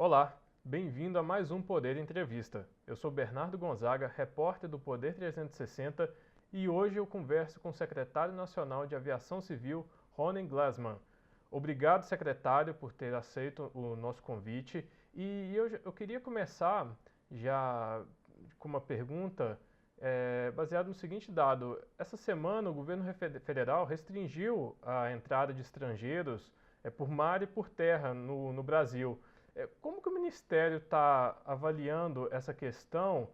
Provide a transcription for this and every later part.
Olá, bem-vindo a mais um Poder Entrevista. Eu sou Bernardo Gonzaga, repórter do Poder 360, e hoje eu converso com o secretário nacional de Aviação Civil, Ronen Glasman. Obrigado, secretário, por ter aceito o nosso convite. E eu queria começar já com uma pergunta baseada no seguinte dado. Essa semana, o governo federal restringiu a entrada de estrangeiros por mar e por terra no Brasil. Como que o Ministério está avaliando essa questão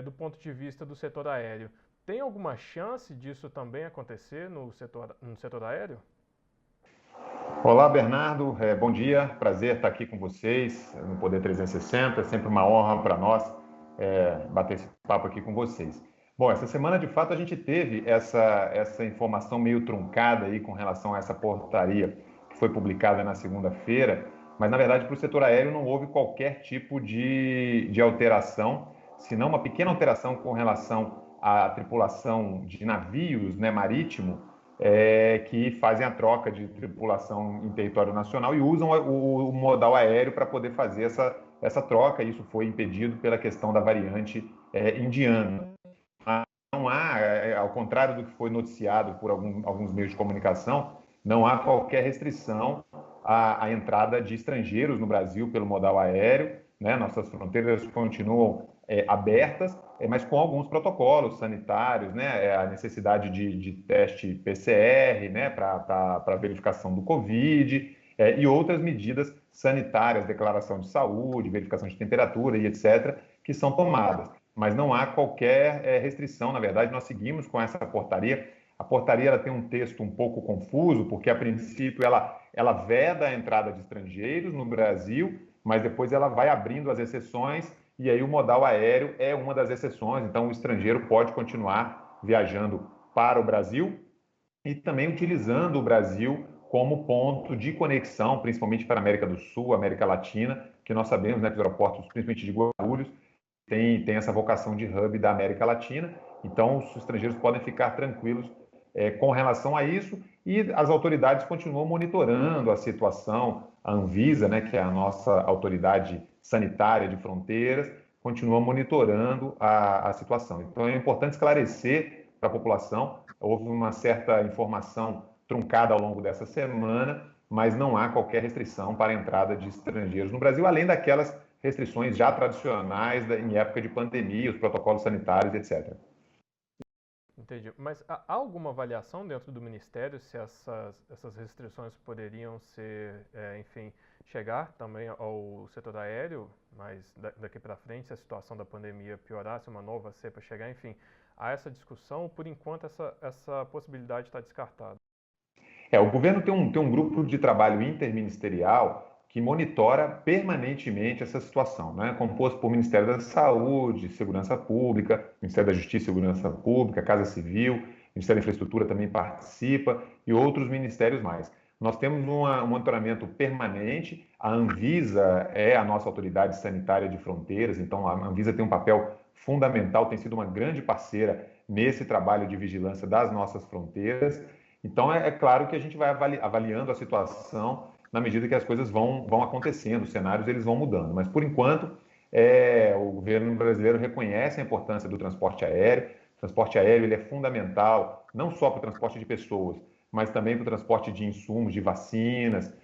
do ponto de vista do setor aéreo? Tem alguma chance disso também acontecer no setor aéreo? Olá, Bernardo. Bom dia. Prazer estar aqui com vocês no Poder 360. É sempre uma honra para nós bater esse papo aqui com vocês. Bom, essa semana, de fato, a gente teve essa informação meio truncada aí com relação a essa portaria que foi publicada na segunda-feira, mas, na verdade, para o setor aéreo não houve qualquer tipo de alteração, senão uma pequena alteração com relação à tripulação de navios, né, marítimo, que fazem a troca de tripulação em território nacional e usam o modal aéreo para poder fazer essa troca. Isso foi impedido pela questão da variante indiana. Não há, ao contrário do que foi noticiado por alguns meios de comunicação, não há qualquer restrição à entrada de estrangeiros no Brasil pelo modal aéreo, né? Nossas fronteiras continuam abertas, mas com alguns protocolos sanitários, né? A necessidade de teste PCR, né? Para verificação do Covid, e outras medidas sanitárias, declaração de saúde, verificação de temperatura e etc., que são tomadas. Mas não há qualquer restrição. Na verdade, nós seguimos com essa portaria. A portaria ela tem um texto um pouco confuso, porque a princípio ela veda a entrada de estrangeiros no Brasil, mas depois ela vai abrindo as exceções, e aí o modal aéreo é uma das exceções. Então o estrangeiro pode continuar viajando para o Brasil e também utilizando o Brasil como ponto de conexão, principalmente para a América do Sul, América Latina, que nós sabemos, né, que os aeroportos, principalmente de Guarulhos, tem essa vocação de hub da América Latina. Então os estrangeiros podem ficar tranquilos com relação a isso, e as autoridades continuam monitorando a situação. A Anvisa, né, que é a nossa autoridade sanitária de fronteiras, continua monitorando a situação. Então é importante esclarecer para a população. Houve uma certa informação truncada ao longo dessa semana, mas não há qualquer restrição para a entrada de estrangeiros no Brasil, além daquelas restrições já tradicionais em época de pandemia, os protocolos sanitários, etc. Entendi. Mas há alguma avaliação dentro do Ministério se essas restrições poderiam ser, enfim, chegar também ao setor aéreo, mas daqui para frente, se a situação da pandemia piorar, se uma nova cepa chegar, enfim, há essa discussão, por enquanto essa possibilidade está descartada. O governo tem um grupo de trabalho interministerial que monitora permanentemente essa situação, né? Composto por Ministério da Saúde, Segurança Pública, Ministério da Justiça e Segurança Pública, Casa Civil, Ministério da Infraestrutura também participa e outros ministérios mais. Nós temos um monitoramento permanente. A Anvisa é a nossa autoridade sanitária de fronteiras, então a Anvisa tem um papel fundamental, tem sido uma grande parceira nesse trabalho de vigilância das nossas fronteiras. Então, é claro que a gente vai avaliando a situação na medida que as coisas vão acontecendo, os cenários eles vão mudando. Mas, por enquanto, o governo brasileiro reconhece a importância do transporte aéreo. O transporte aéreo ele é fundamental, não só para o transporte de pessoas, mas também para o transporte de insumos, de vacinas,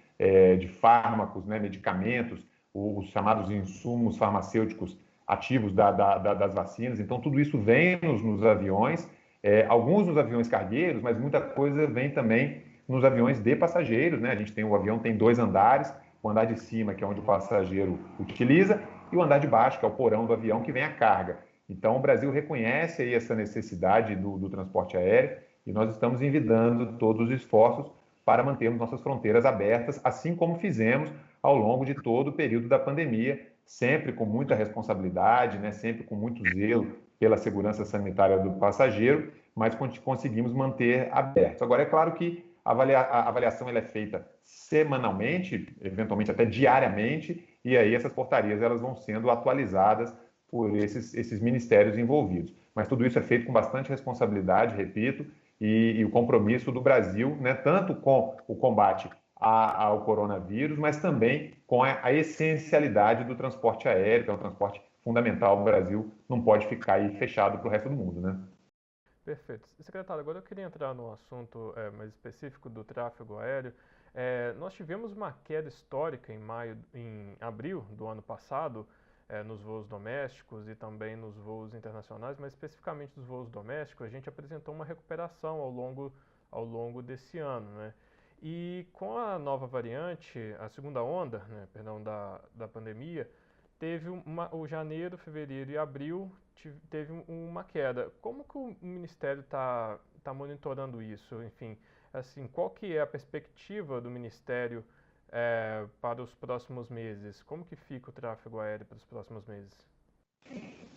de fármacos, né, medicamentos, os chamados insumos farmacêuticos ativos das vacinas. Então, tudo isso vem nos aviões, alguns nos aviões cargueiros, mas muita coisa vem também nos aviões de passageiros, né? O avião tem 2 andares, o andar de cima, que é onde o passageiro utiliza, e o andar de baixo, que é o porão do avião, que vem a carga. Então, o Brasil reconhece aí essa necessidade do transporte aéreo, e nós estamos envidando todos os esforços para mantermos nossas fronteiras abertas, assim como fizemos ao longo de todo o período da pandemia, sempre com muita responsabilidade, né? Sempre com muito zelo pela segurança sanitária do passageiro, mas conseguimos manter abertos. Agora, é claro que a avaliação ela é feita semanalmente, eventualmente até diariamente, e aí essas portarias elas vão sendo atualizadas por esses ministérios envolvidos. Mas tudo isso é feito com bastante responsabilidade, repito, e o compromisso do Brasil, né, tanto com o combate ao coronavírus, mas também com a essencialidade do transporte aéreo, que é um transporte fundamental. O Brasil não pode ficar aí fechado para o resto do mundo, né? Perfeito. Secretário, agora eu queria entrar no assunto mais específico do tráfego aéreo. Nós tivemos uma queda histórica em abril do ano passado, nos voos domésticos e também nos voos internacionais, mas especificamente nos voos domésticos, a gente apresentou uma recuperação ao longo desse ano, né? E com a nova variante, a segunda onda, né, perdão, da pandemia, teve o janeiro, fevereiro e abril teve uma queda. Como que o Ministério tá monitorando isso? Enfim, assim, qual que é a perspectiva do Ministério para os próximos meses? Como que fica o tráfego aéreo para os próximos meses?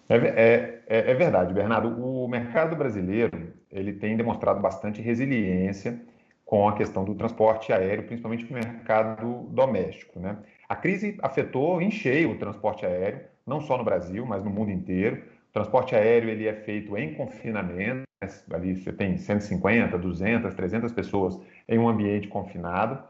É verdade, Bernardo. O mercado brasileiro ele tem demonstrado bastante resiliência com a questão do transporte aéreo, principalmente no mercado doméstico, né? A crise afetou em cheio o transporte aéreo, não só no Brasil, mas no mundo inteiro. O transporte aéreo ele é feito em confinamento, né? Ali você tem 150, 200, 300 pessoas em um ambiente confinado,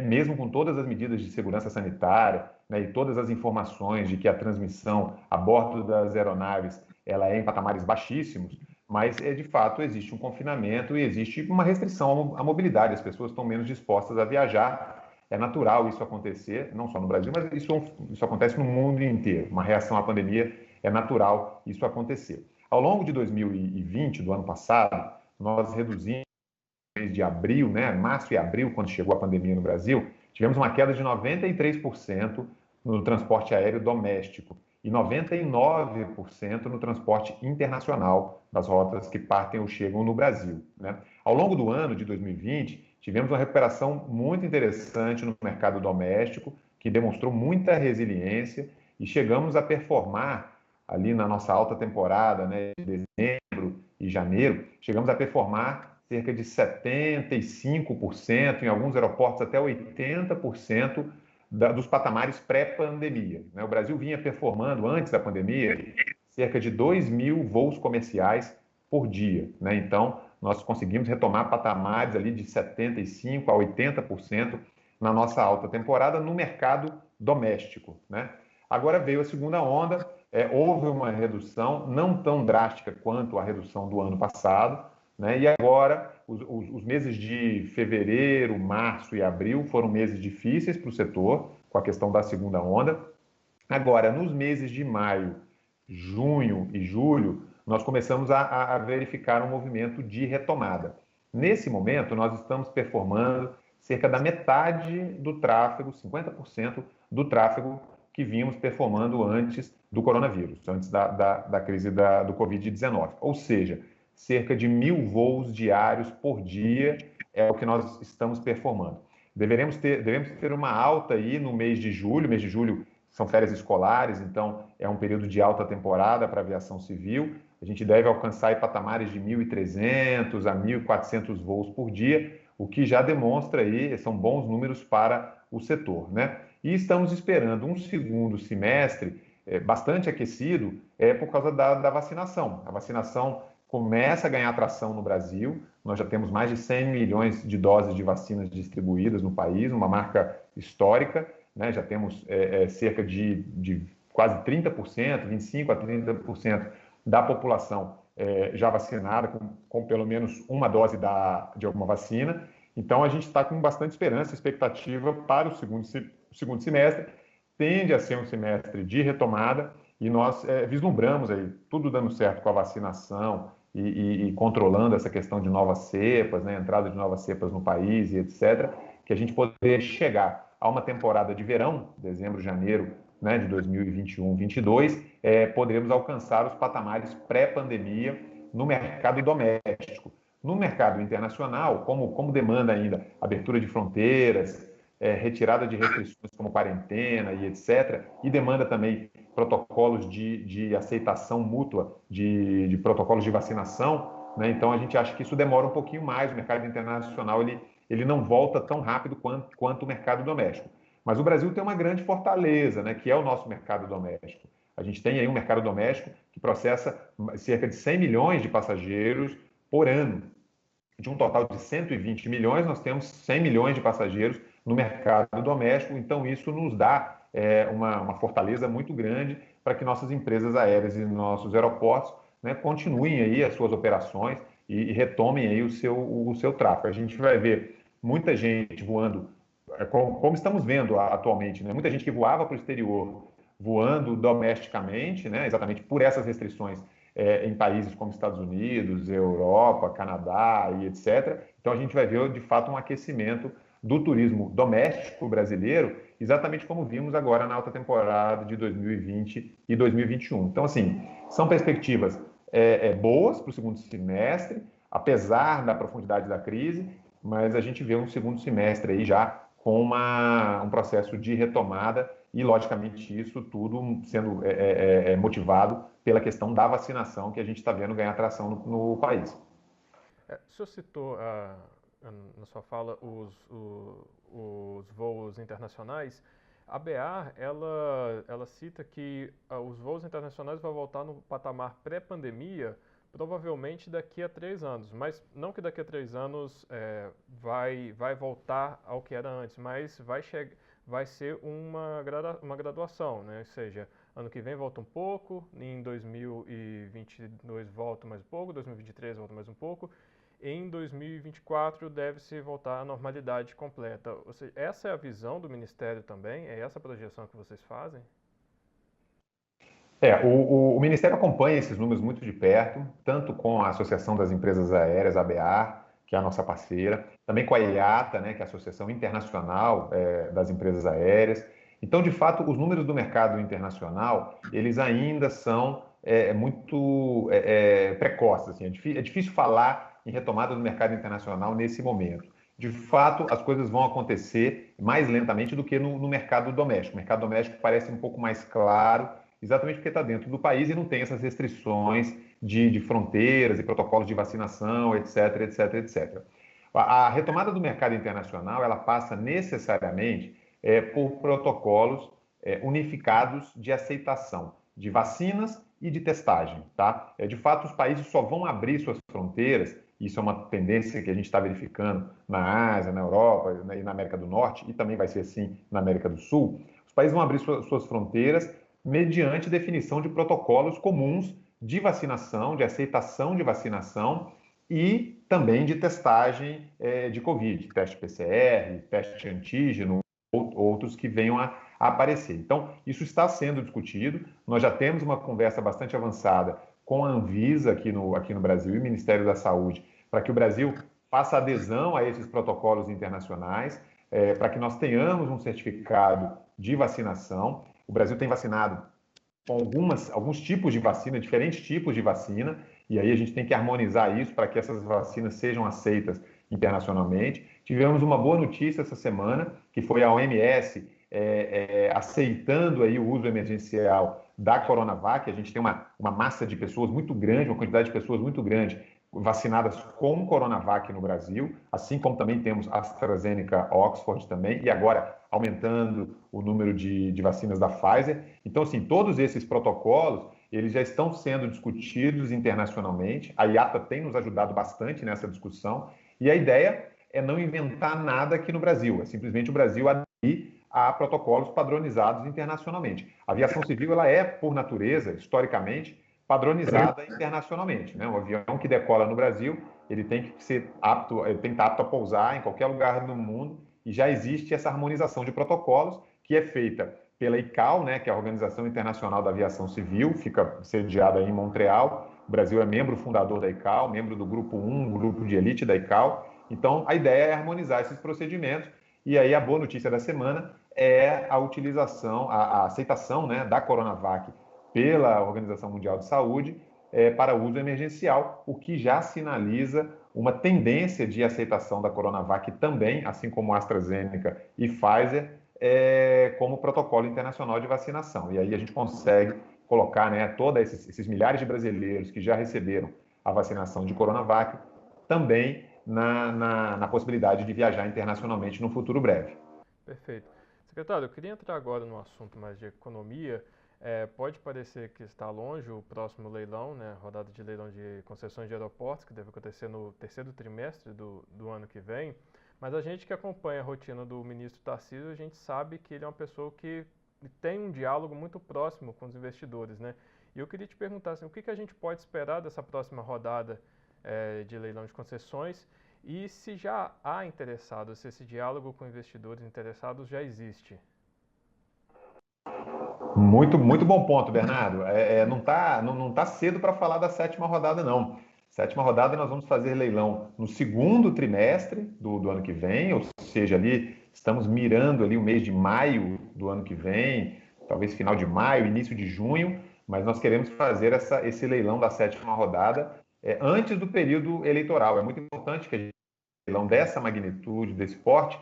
mesmo com todas as medidas de segurança sanitária, né, e todas as informações de que a transmissão a bordo das aeronaves ela é em patamares baixíssimos, mas de fato existe um confinamento e existe uma restrição à mobilidade, as pessoas estão menos dispostas a viajar. É natural isso acontecer, não só no Brasil, mas isso acontece no mundo inteiro. Uma reação à pandemia é natural isso acontecer. Ao longo de 2020, do ano passado, nós reduzimos mês de abril, né, março e abril, quando chegou a pandemia no Brasil, tivemos uma queda de 93% no transporte aéreo doméstico e 99% no transporte internacional, das rotas que partem ou chegam no Brasil, né? Ao longo do ano de 2020, tivemos uma recuperação muito interessante no mercado doméstico, que demonstrou muita resiliência e chegamos a performar ali na nossa alta temporada, né, de dezembro e janeiro, chegamos a performar cerca de 75%, em alguns aeroportos até 80% dos patamares pré-pandemia, né? O Brasil vinha performando, antes da pandemia, cerca de 2.000 voos comerciais por dia, né? Então, nós conseguimos retomar patamares ali de 75% a 80% na nossa alta temporada no mercado doméstico, né? Agora veio a segunda onda, houve uma redução, não tão drástica quanto a redução do ano passado, né? E agora, os meses de fevereiro, março e abril foram meses difíceis para o setor, com a questão da segunda onda. Agora, nos meses de maio, junho e julho, nós começamos a verificar um movimento de retomada. Nesse momento, nós estamos performando cerca da metade do tráfego, 50% do tráfego que vínhamos performando antes do coronavírus, antes da crise do Covid-19. Ou seja, cerca de 1.000 voos diários por dia é o que nós estamos performando. Devemos ter uma alta aí no mês de julho. Mês de julho são férias escolares, então é um período de alta temporada para a aviação civil. A gente deve alcançar aí patamares de 1.300 a 1.400 voos por dia, o que já demonstra aí, são bons números para o setor, né? E estamos esperando um segundo semestre bastante aquecido por causa da vacinação. A vacinação começa a ganhar atração no Brasil. Nós já temos mais de 100 milhões de doses de vacinas distribuídas no país, uma marca histórica, né? Já temos cerca de quase 30%, 25% a 30% da população já vacinada com pelo menos uma dose de alguma vacina. Então, a gente está com bastante esperança, expectativa para o segundo semestre. Tende a ser um semestre de retomada e nós vislumbramos aí tudo dando certo com a vacinação e controlando essa questão de novas cepas, né, entrada de novas cepas no país e etc., que a gente poderia chegar a uma temporada de verão, dezembro, janeiro, né, de 2021-22, poderemos alcançar os patamares pré-pandemia no mercado doméstico. No mercado internacional, como demanda ainda abertura de fronteiras, retirada de restrições como quarentena e etc., e demanda também protocolos de aceitação mútua de protocolos de vacinação, né? Então a gente acha que isso demora um pouquinho mais. O mercado internacional ele não volta tão rápido quanto o mercado doméstico. Mas o Brasil tem uma grande fortaleza, né, que é o nosso mercado doméstico. A gente tem aí um mercado doméstico que processa cerca de 100 milhões de passageiros por ano. De um total de 120 milhões, nós temos 100 milhões de passageiros no mercado doméstico. Então, isso nos dá uma fortaleza muito grande para que nossas empresas aéreas e nossos aeroportos, né, continuem aí as suas operações e retomem aí o seu tráfego. A gente vai ver muita gente voando, como estamos vendo atualmente, né? Muita gente que voava para o exterior voando domesticamente, né? Exatamente por essas restrições em países como Estados Unidos, Europa, Canadá e etc. Então a gente vai ver de fato um aquecimento do turismo doméstico brasileiro, exatamente como vimos agora na alta temporada de 2020 e 2021. Então, assim, são perspectivas boas para o segundo semestre, apesar da profundidade da crise, mas a gente vê um segundo semestre aí já com um processo de retomada e, logicamente, isso tudo sendo motivado pela questão da vacinação que a gente está vendo ganhar tração no país. O senhor citou na sua fala os voos internacionais. A BA, ela cita que os voos internacionais vão voltar no patamar pré-pandemia, provavelmente daqui a 3 anos. Mas não que daqui a 3 anos vai voltar ao que era antes, mas vai ser uma graduação, né? Ou seja, ano que vem volta um pouco, em 2022 volta mais um pouco, 2023 volta mais um pouco, em 2024 deve-se voltar à normalidade completa. Ou seja, essa é a visão do Ministério também? É essa a projeção que vocês fazem? O Ministério acompanha esses números muito de perto, tanto com a Associação das Empresas Aéreas, a ABAR, que é a nossa parceira, também com a IATA, né, que é a Associação Internacional das Empresas Aéreas. Então, de fato, os números do mercado internacional, eles ainda são muito precoces. Assim, é difícil falar em retomada do mercado internacional nesse momento. De fato, as coisas vão acontecer mais lentamente do que no mercado doméstico. O mercado doméstico parece um pouco mais claro, exatamente porque está dentro do país e não tem essas restrições de fronteiras e protocolos de vacinação, etc, etc, etc. A retomada do mercado internacional, ela passa necessariamente por protocolos unificados de aceitação de vacinas e de testagem, tá? De fato, os países só vão abrir suas fronteiras, isso é uma tendência que a gente está verificando na Ásia, na Europa e na América do Norte, e também vai ser assim na América do Sul. Os países vão abrir suas fronteiras mediante definição de protocolos comuns de vacinação, de aceitação de vacinação e também de testagem de Covid, teste PCR, teste antígeno, outros que venham a aparecer. Então, isso está sendo discutido. Nós já temos uma conversa bastante avançada com a Anvisa aqui no Brasil e o Ministério da Saúde, para que o Brasil faça adesão a esses protocolos internacionais, para que nós tenhamos um certificado de vacinação. O Brasil tem vacinado com alguns tipos de vacina, diferentes tipos de vacina, e aí a gente tem que harmonizar isso para que essas vacinas sejam aceitas internacionalmente. Tivemos uma boa notícia essa semana, que foi a OMS aceitando aí o uso emergencial da Coronavac. A gente tem uma massa de pessoas muito grande, uma quantidade de pessoas muito grande vacinadas com Coronavac no Brasil, assim como também temos AstraZeneca, Oxford também, e agora aumentando o número de vacinas da Pfizer. Então, assim, todos esses protocolos, eles já estão sendo discutidos internacionalmente. A IATA tem nos ajudado bastante nessa discussão, e a ideia é não inventar nada aqui no Brasil, é simplesmente o Brasil aderir a protocolos padronizados internacionalmente. A aviação civil, ela é, por natureza, historicamente, padronizada internacionalmente, né? Um avião que decola no Brasil, ele tem que ser apto, ele tem que estar apto a pousar em qualquer lugar do mundo, e já existe essa harmonização de protocolos que é feita pela ICAO, né, que é a Organização Internacional da Aviação Civil, fica sediada em Montreal. O Brasil é membro fundador da ICAO, membro do grupo 1, grupo de elite da ICAO. Então, a ideia é harmonizar esses procedimentos, e aí a boa notícia da semana é a utilização, a aceitação, né, da Coronavac pela Organização Mundial de Saúde para uso emergencial, o que já sinaliza uma tendência de aceitação da Coronavac também, assim como AstraZeneca e Pfizer, como protocolo internacional de vacinação. E aí a gente consegue colocar, né, todos esses milhares de brasileiros que já receberam a vacinação de Coronavac também na possibilidade de viajar internacionalmente no futuro breve. Perfeito. Secretário, eu queria entrar agora no assunto mais de economia. Pode parecer que está longe o próximo leilão, né, rodada de leilão de concessões de aeroportos, que deve acontecer no terceiro trimestre do ano que vem, Mas a gente que acompanha a rotina do ministro Tarcísio, a gente sabe que ele é uma pessoa que tem um diálogo muito próximo com os investidores, né? E eu queria te perguntar assim, o que a gente pode esperar dessa próxima rodada de leilão de concessões e se já há interessados, se esse diálogo com investidores interessados já existe. Muito bom ponto, Bernardo. Não tá cedo para falar da sétima rodada, não. Sétima rodada nós vamos fazer leilão no segundo trimestre do ano que vem, ou seja, ali estamos mirando ali o mês de maio do ano que vem, talvez final de maio, início de junho, mas nós queremos fazer esse leilão da sétima rodada antes do período eleitoral. É muito importante que a gente leilão dessa magnitude, desse porte,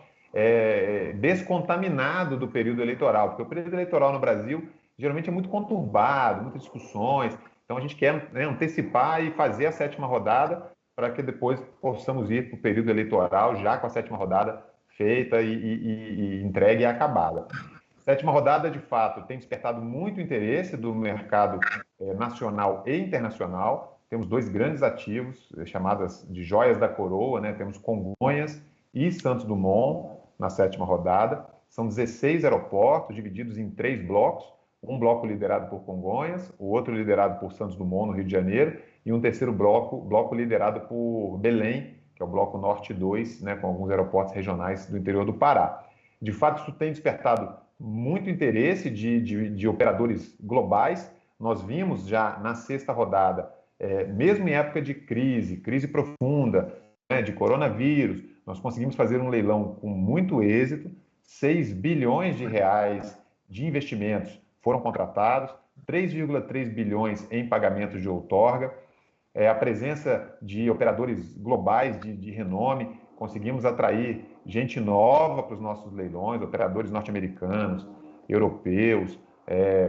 descontaminado do período eleitoral, porque o período eleitoral no Brasil geralmente é muito conturbado, muitas discussões, então a gente quer, né, antecipar e fazer a sétima rodada para que depois possamos ir para o período eleitoral já com a sétima rodada feita e entregue e acabada. Sétima rodada, de fato, tem despertado muito interesse do mercado nacional e internacional. Temos dois grandes ativos, chamadas de joias da coroa, né? Temos Congonhas e Santos Dumont na sétima rodada. São 16 aeroportos divididos em 3 blocos. Um bloco liderado por Congonhas, o outro liderado por Santos Dumont, no Rio de Janeiro, e um terceiro bloco liderado por Belém, que é o bloco Norte 2, né, com alguns aeroportos regionais do interior do Pará. De fato, isso tem despertado muito interesse de operadores globais. Nós vimos já na sexta rodada, mesmo em época de crise profunda, né, de coronavírus, nós conseguimos fazer um leilão com muito êxito, 6 bilhões de reais de investimentos foram contratados, 3,3 bilhões em pagamentos de outorga, a presença de operadores globais de renome, conseguimos atrair gente nova para os nossos leilões, operadores norte-americanos, europeus,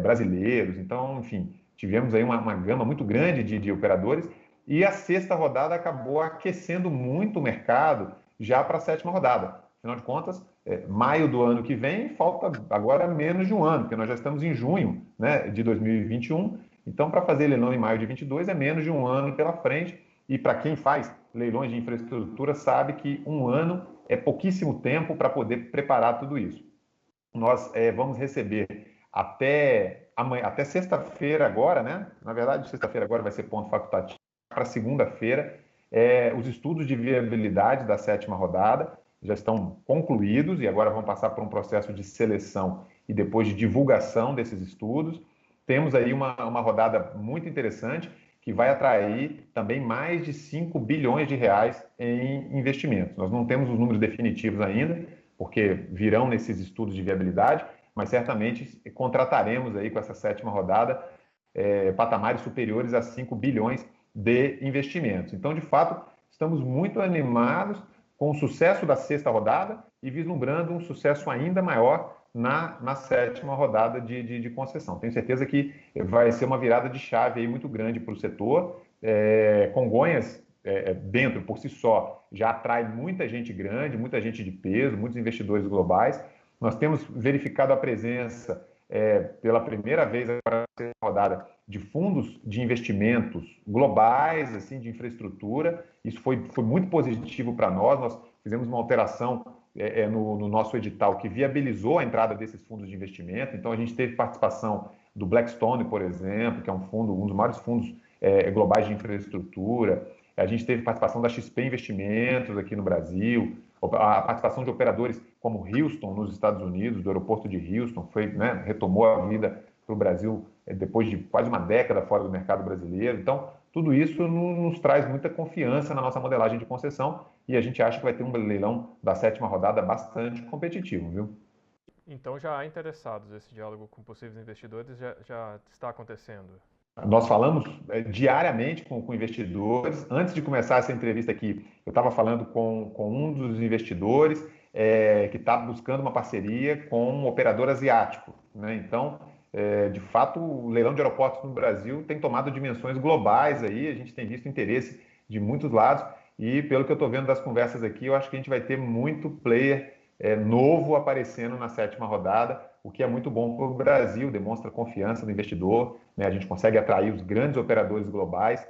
brasileiros. Então, enfim, tivemos aí uma gama muito grande de operadores e a sexta rodada acabou aquecendo muito o mercado já para a sétima rodada. Afinal de contas, maio do ano que vem, falta agora menos de um ano, porque nós já estamos em junho, né, de 2021. Então, para fazer leilão em maio de 22 é menos de um ano pela frente. E para quem faz leilões de infraestrutura sabe que um ano é pouquíssimo tempo para poder preparar tudo isso. Nós vamos receber até amanhã, até sexta-feira agora, né? Na verdade, sexta-feira agora vai ser ponto facultativo. Para segunda-feira, os estudos de viabilidade da sétima rodada já estão concluídos e agora vão passar por um processo de seleção e depois de divulgação desses estudos. Temos aí uma rodada muito interessante que vai atrair também mais de 5 bilhões de reais em investimentos. Nós não temos os números definitivos ainda, porque virão nesses estudos de viabilidade, mas certamente contrataremos aí com essa sétima rodada patamares superiores a 5 bilhões de investimentos. Então, de fato, estamos muito animados com o sucesso da sexta rodada e vislumbrando um sucesso ainda maior na sétima rodada de concessão. Tenho certeza que vai ser uma virada de chave aí muito grande para o setor. Congonhas, dentro, por si só, já atrai muita gente grande, muita gente de peso, muitos investidores globais. Nós temos verificado a presença, pela primeira vez agora na rodada, de fundos de investimentos globais, assim, de infraestrutura. Isso foi muito positivo para nós. Nós fizemos uma alteração no nosso edital que viabilizou a entrada desses fundos de investimento. Então, a gente teve participação do Blackstone, por exemplo, que é um dos maiores fundos globais de infraestrutura. A gente teve participação da XP Investimentos aqui no Brasil, a participação de operadores como Houston, nos Estados Unidos, do aeroporto de Houston, retomou a vida para o Brasil depois de quase uma década fora do mercado brasileiro. Então, tudo isso nos traz muita confiança na nossa modelagem de concessão e a gente acha que vai ter um leilão da sétima rodada bastante competitivo, viu? Então já há interessados, esse diálogo com possíveis investidores já está acontecendo. Nós falamos diariamente com investidores. Antes de começar essa entrevista aqui, eu estava falando com um dos investidores que está buscando uma parceria com um operador asiático, né? Então, de fato, o leilão de aeroportos no Brasil tem tomado dimensões globais aí, a gente tem visto interesse de muitos lados e, pelo que eu estou vendo das conversas aqui, eu acho que a gente vai ter muito player novo aparecendo na sétima rodada, o que é muito bom para o Brasil, demonstra confiança do investidor, né? A gente consegue atrair os grandes operadores globais,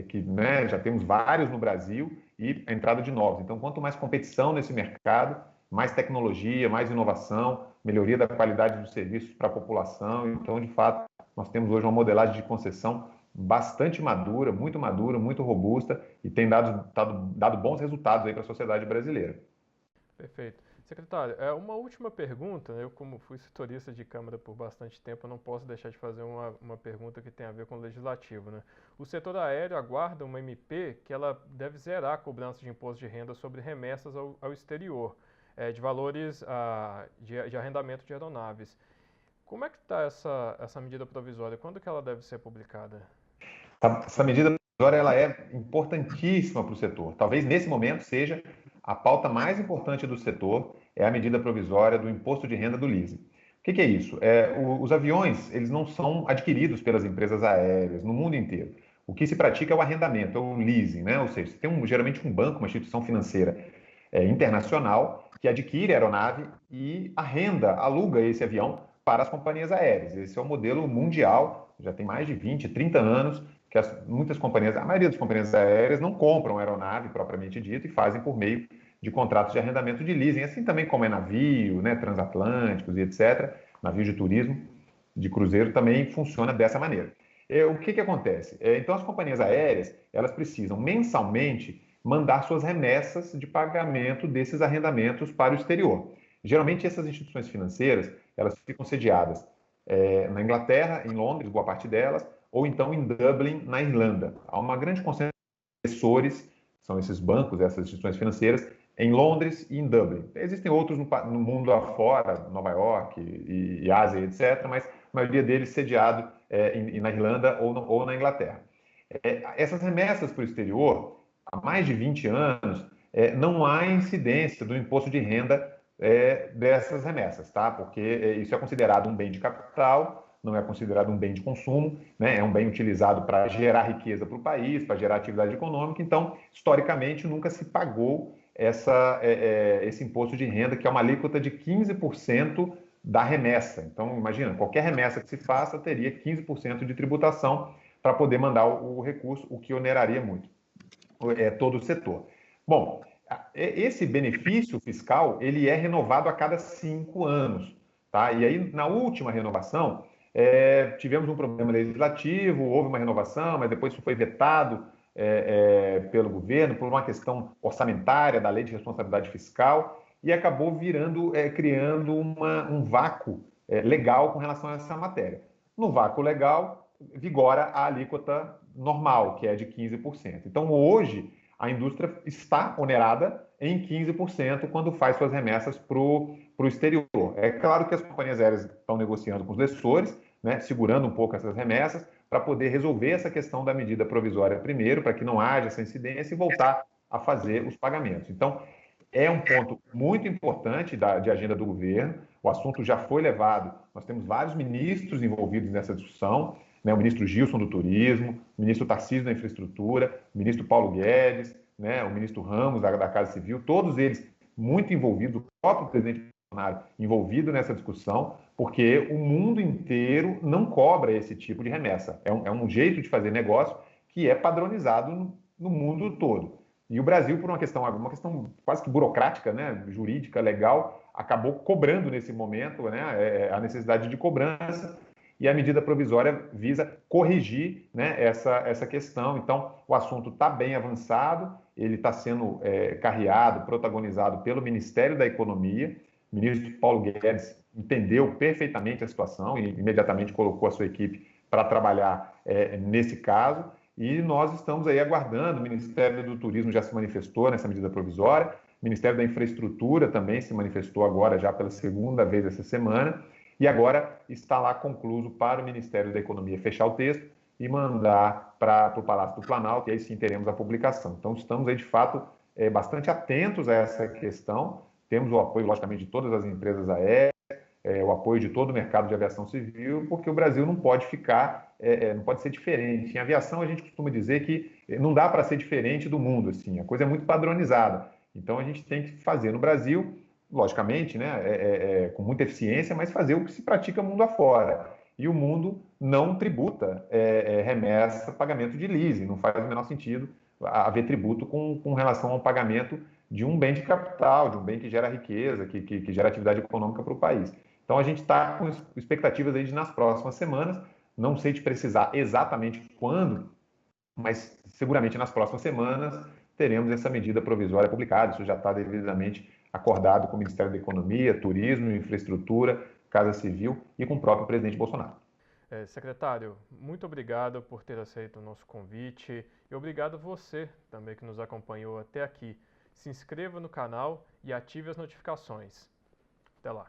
que, né, já temos vários no Brasil, e a entrada de novos. Então, quanto mais competição nesse mercado, mais tecnologia, mais inovação, melhoria da qualidade dos serviços para a população. Então, de fato, nós temos hoje uma modelagem de concessão bastante madura, muito robusta e tem dado bons resultados aí para a sociedade brasileira. Perfeito. Secretário, uma última pergunta. Eu, como fui setorista de Câmara por bastante tempo, eu não posso deixar de fazer uma pergunta que tem a ver com o legislativo, né? O setor aéreo aguarda uma MP que ela deve zerar a cobrança de imposto de renda sobre remessas ao exterior, de valores de arrendamento de aeronaves. Como é que está essa medida provisória? Quando que ela deve ser publicada? Essa medida provisória ela é importantíssima para o setor. Talvez nesse momento seja a pauta mais importante do setor, é a medida provisória do imposto de renda do leasing. O que é isso? Os aviões eles não são adquiridos pelas empresas aéreas no mundo inteiro. O que se pratica é o arrendamento, é o leasing, né? Ou seja, você tem geralmente um banco, uma instituição financeira internacional que adquire a aeronave e aluga esse avião para as companhias aéreas. Esse é o modelo mundial, já tem mais de 20, 30 anos, que muitas companhias, a maioria das companhias aéreas não compram aeronave propriamente dita e fazem por meio de contratos de arrendamento de leasing, assim também como é navio, né, transatlânticos e etc., navio de turismo, de cruzeiro, também funciona dessa maneira. O que acontece? Então, as companhias aéreas, elas precisam mensalmente mandar suas remessas de pagamento desses arrendamentos para o exterior. Geralmente, essas instituições financeiras, elas ficam sediadas na Inglaterra, em Londres, boa parte delas, ou então em Dublin, na Irlanda. Há uma grande concentração de assessores, são esses bancos, essas instituições financeiras, em Londres e em Dublin. Existem outros no mundo afora, Nova York e Ásia, etc., mas a maioria deles sediado na Irlanda ou na Inglaterra. Essas remessas para o exterior, há mais de 20 anos, não há incidência do imposto de renda dessas remessas, tá? Porque isso é considerado um bem de capital, não é considerado um bem de consumo, né? É um bem utilizado para gerar riqueza para o país, para gerar atividade econômica. Então, historicamente, nunca se pagou esse imposto de renda, que é uma alíquota de 15% da remessa. Então, imagina, qualquer remessa que se faça teria 15% de tributação para poder mandar o recurso, o que oneraria muito todo o setor. Bom, esse benefício fiscal ele é renovado a cada 5 anos, tá? E aí, na última renovação, tivemos um problema legislativo, houve uma renovação, mas depois isso foi vetado pelo governo por uma questão orçamentária da Lei de Responsabilidade Fiscal e acabou criando um vácuo legal com relação a essa matéria. No vácuo legal, vigora a alíquota normal, que é de 15%. Então, hoje, a indústria está onerada em 15% quando faz suas remessas para o exterior. É claro que as companhias aéreas estão negociando com os lessores, né, segurando um pouco essas remessas, para poder resolver essa questão da medida provisória primeiro, para que não haja essa incidência e voltar a fazer os pagamentos. Então, é um ponto muito importante de agenda do governo. O assunto já foi levado, nós temos vários ministros envolvidos nessa discussão, né? O ministro Gilson do Turismo, o ministro Tarcísio da Infraestrutura, o ministro Paulo Guedes, né? O ministro Ramos da Casa Civil, todos eles muito envolvidos, o próprio presidente Bolsonaro envolvido nessa discussão, porque o mundo inteiro não cobra esse tipo de remessa. É um jeito de fazer negócio que é padronizado no mundo todo. E o Brasil, por uma questão quase que burocrática, né, jurídica, legal, acabou cobrando nesse momento, né, a necessidade de cobrança, e a medida provisória visa corrigir, né, essa questão. Então, o assunto está bem avançado, ele está sendo carreado, protagonizado pelo Ministério da Economia. O ministro Paulo Guedes entendeu perfeitamente a situação e imediatamente colocou a sua equipe para trabalhar nesse caso. E nós estamos aí aguardando, o Ministério do Turismo já se manifestou nessa medida provisória, o Ministério da Infraestrutura também se manifestou agora já pela segunda vez essa semana, e agora está lá concluso para o Ministério da Economia fechar o texto e mandar para o Palácio do Planalto, e aí sim teremos a publicação. Então estamos aí de fato bastante atentos a essa questão, temos o apoio, logicamente, de todas as empresas aéreas, o apoio de todo o mercado de aviação civil, porque o Brasil não pode não pode ser diferente. Em aviação, a gente costuma dizer que não dá para ser diferente do mundo, assim, a coisa é muito padronizada. Então, a gente tem que fazer no Brasil, logicamente, né, com muita eficiência, mas fazer o que se pratica mundo afora. E o mundo não tributa remessa, pagamento de leasing, não faz o menor sentido haver tributo com relação ao pagamento de um bem de capital, de um bem que gera riqueza, que gera atividade econômica para o país. Então, a gente está com expectativas aí de, nas próximas semanas, não sei te precisar exatamente quando, mas seguramente nas próximas semanas teremos essa medida provisória publicada. Isso já está devidamente acordado com o Ministério da Economia, Turismo, Infraestrutura, Casa Civil e com o próprio presidente Bolsonaro. Secretário, muito obrigado por ter aceito o nosso convite e obrigado você também que nos acompanhou até aqui. Se inscreva no canal e ative as notificações. Até lá!